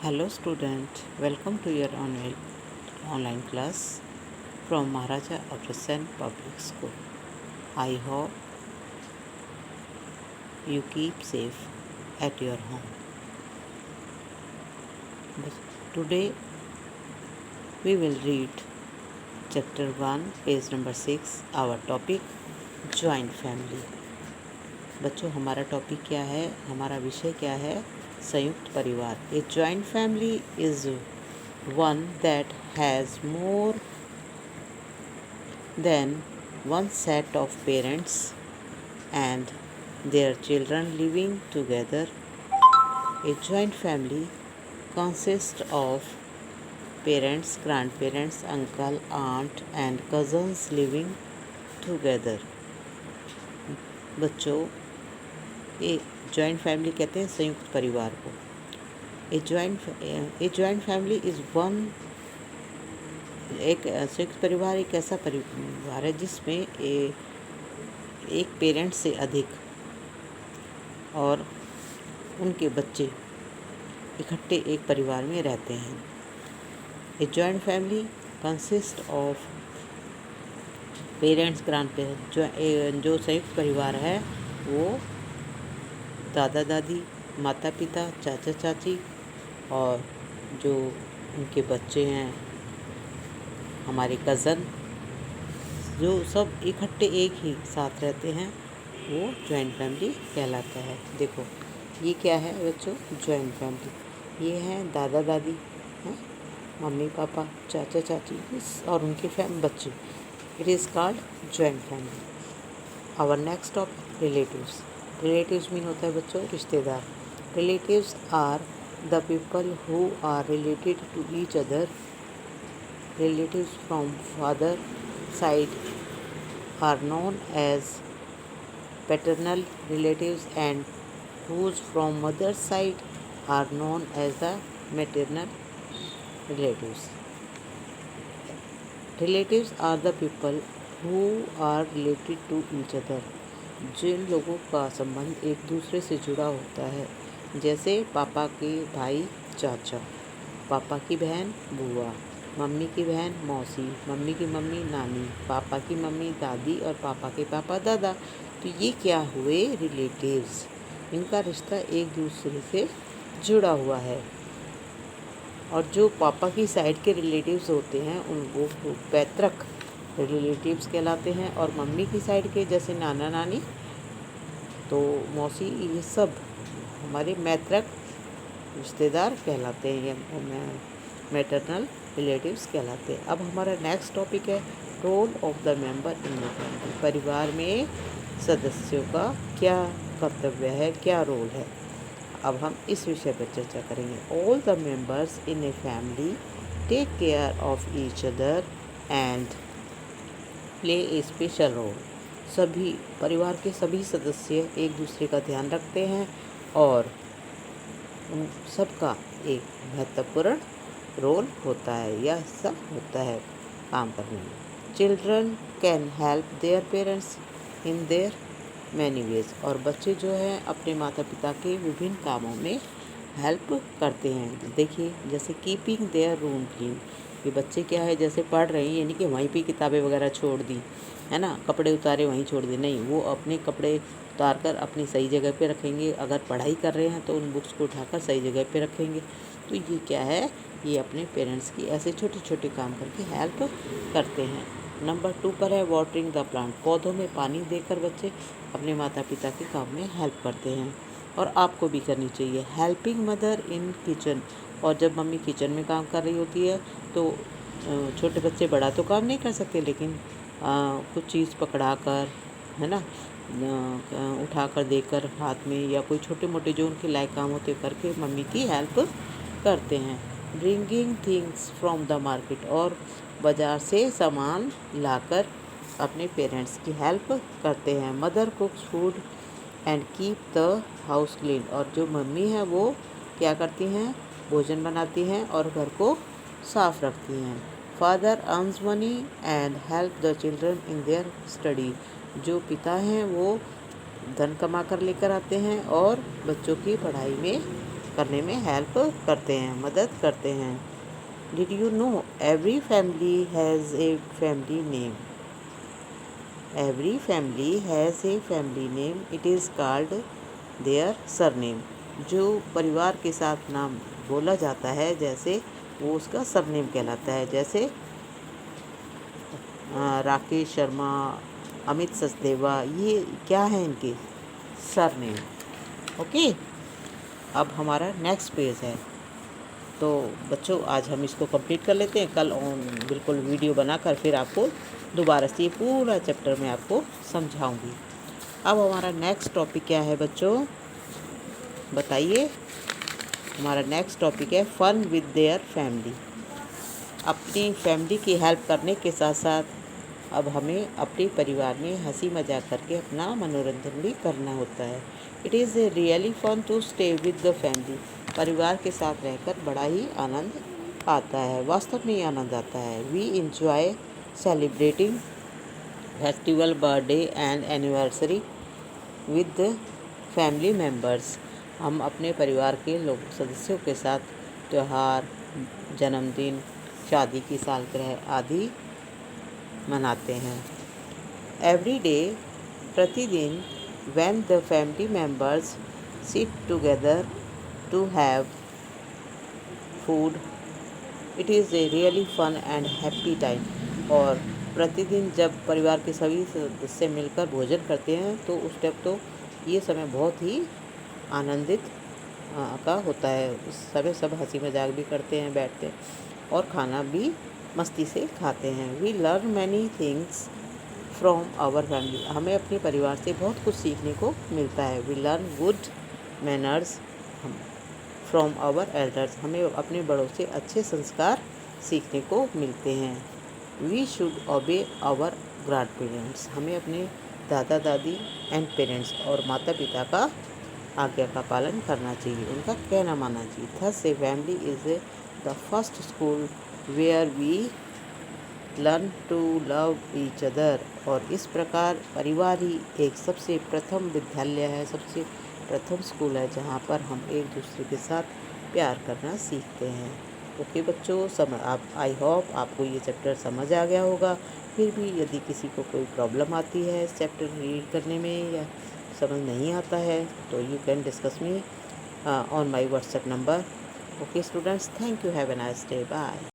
Hello student, welcome to your online class from Maharaja Agrasen Public School. I hope you keep safe at your home. But today we will read chapter 1, page number 6, our topic joint family. बच्चों हमारा topic क्या है, हमारा विषय क्या है? संयुक्त परिवार. A joint family is one that has more than one set of parents and their children living together. A joint family consists of parents, grandparents, uncle, aunt and cousins living together. बच्चों ए joint family कहते हैं संयुक्त परिवार को. ए joint family is one. एक संयुक्त परिवार एक ऐसा परिवार है जिसमें एक पेरेंट से अधिक और उनके बच्चे इकट्ठे एक परिवार में रहते हैं. A joint family consist of parents, grandparents. जो संयुक्त परिवार है वो दादा दादी, माता पिता, चाचा चाची और जो उनके बच्चे हैं, हमारे कज़न, जो सब इकट्ठे एक ही साथ रहते हैं, वो जॉइंट फैमिली कहलाता है. देखो ये क्या है बच्चों? Joint family. ये हैं दादा दादी, हैं मम्मी पापा, चाचा चाची और उनके बच्चे. It is called joint family. Our next topic relatives. Relatives mean होता है बच्चों रिश्तेदार. Relatives are the people who are related to each other. Relatives from father side are known as paternal relatives and whose from mother's side are known as the maternal relatives. Relatives are the people who are related to each other. जिन लोगों का संबंध एक दूसरे से जुड़ा होता है, जैसे पापा के भाई चाचा, पापा की बहन बुआ, मम्मी की बहन मौसी, मम्मी की मम्मी नानी, पापा की मम्मी दादी और पापा के पापा दादा. तो ये क्या हुए? रिलेटिव्स. इनका रिश्ता एक दूसरे से जुड़ा हुआ है. और जो पापा की साइड के रिलेटिव्स होते हैं उनको पैतृक रिलेटिव्स कहलाते हैं. और मम्मी की साइड के जैसे नाना नानी, तो मौसी, ये सब हमारे मैत्रक रिश्तेदार कहलाते हैं, या मैटरनल रिलेटिव्स कहलाते हैं. अब हमारा नेक्स्ट टॉपिक है role of the member in the family. परिवार में सदस्यों का क्या कर्तव्य है, क्या रोल है? अब हम इस विषय पर चर्चा करेंगे. All the members in a family take care of each other and play a special role. सभी परिवार के सभी सदस्य एक दूसरे का ध्यान रखते हैं और उन सबका एक महत्वपूर्ण रोल होता है या हिस्सा होता है काम करने में. Children can help their parents in their many ways. और बच्चे जो हैं अपने माता पिता के विभिन्न कामों में हेल्प करते हैं. देखिए जैसे कीपिंग देयर रूम क्लीन. ये बच्चे क्या है, जैसे पढ़ रहे हैं, यानी कि वहीं पे किताबें वगैरह छोड़ दी है ना, कपड़े उतारे वहीं छोड़ दी, नहीं, वो अपने कपड़े उतार कर अपनी सही जगह पे रखेंगे. अगर पढ़ाई कर रहे हैं तो उन बुक्स को उठाकर सही जगह पे रखेंगे. तो ये क्या है, ये अपने पेरेंट्स की ऐसे छोटे छोटे काम करके हेल्प करते हैं. नंबर 2 पर है वाटरिंग द प्लांट. पौधों में पानी देकर बच्चे अपने माता पिता के काम में हेल्प करते हैं और आपको भी करनी चाहिए. Helping mother in kitchen. और जब मम्मी किचन में काम कर रही होती है तो छोटे बच्चे बड़ा तो काम नहीं कर सकते, लेकिन कुछ चीज़ पकड़ा कर, है ना, उठा कर देकर हाथ में, या कोई छोटे मोटे जो उनके लायक काम होते करके मम्मी की हेल्प करते हैं. Bringing things from the market. और बाज़ार से सामान लाकर अपने पेरेंट्स की हेल्प करते हैं. Mother कुक्स food and keep the house clean. और जो मम्मी है वो क्या करती हैं, भोजन बनाती हैं और घर को साफ रखती हैं. Father earns money and help the children in their study. जो पिता हैं वो धन कमा कर लेकर आते हैं और बच्चों की पढ़ाई में करने में हेल्प करते हैं, मदद करते हैं। Did you know every family has a family name? Every family has a family name, it is called their surname. जो परिवार के साथ नाम बोला जाता है जैसे वो उसका सरनेम कहलाता है। जैसे राकेश शर्मा, अमित सचदेवा, ये क्या है इनके सरनेम। ओके, अब हमारा नेक्स्ट पेज है। तो बच्चों आज हम इसको कंप्लीट कर लेते हैं। कल बिल्कुल वीडियो बनाकर फिर आपको दोबारा से ये पूरा चैप्टर मैं आपको समझाऊंगी। अब हमारा नेक्स्ट टॉपिक क्या है बच्चों, बताइए। हमारा नेक्स्ट टॉपिक है फ़न विद देयर फैमिली। अपनी फैमिली की हेल्प करने के साथ साथ अब हमें अपने परिवार में हंसी मजाक करके अपना मनोरंजन भी करना होता है। It is really fun to stay with the family. परिवार के साथ रहकर बड़ा ही आनंद आता है, वास्तव में ही आनंद आता है। We enjoy celebrating festival, birthday and anniversary with the family members. हम अपने परिवार के सदस्यों के साथ त्यौहार, जन्मदिन, शादी की सालगिरह आदि मनाते हैं। एवरी डे, प्रतिदिन, when the family members sit together to have food, it is a really fun and happy time। और प्रतिदिन जब परिवार के सभी सदस्य मिलकर भोजन करते हैं तो उस टाइम तो ये समय बहुत ही आनंदित का होता है। उस समय सब हंसी मजाक भी करते हैं, बैठते हैं और खाना भी मस्ती से खाते हैं। We learn many things from our family. हमें अपने परिवार से बहुत कुछ सीखने को मिलता है। We learn good manners from our elders. हमें अपने बड़ों से अच्छे संस्कार सीखने को मिलते हैं। We should obey our grand parents. हमें अपने दादा दादी एंड पेरेंट्स और माता पिता का आज्ञा का पालन करना चाहिए, उनका कहना मानना चाहिए। Thus a family is the first school where we learn to love each other. और इस प्रकार परिवार ही एक सबसे प्रथम विद्यालय है, सबसे प्रथम स्कूल है जहाँ पर हम एक दूसरे के साथ प्यार करना सीखते हैं। ओके बच्चों, आप आई होप आपको ये चैप्टर समझ आ गया होगा। फिर भी यदि किसी को कोई प्रॉब्लम आती है इस चैप्टर रीड करने में या समझ नहीं आता है तो you can discuss me on my WhatsApp number. Okay students, thank you, have a nice day, bye.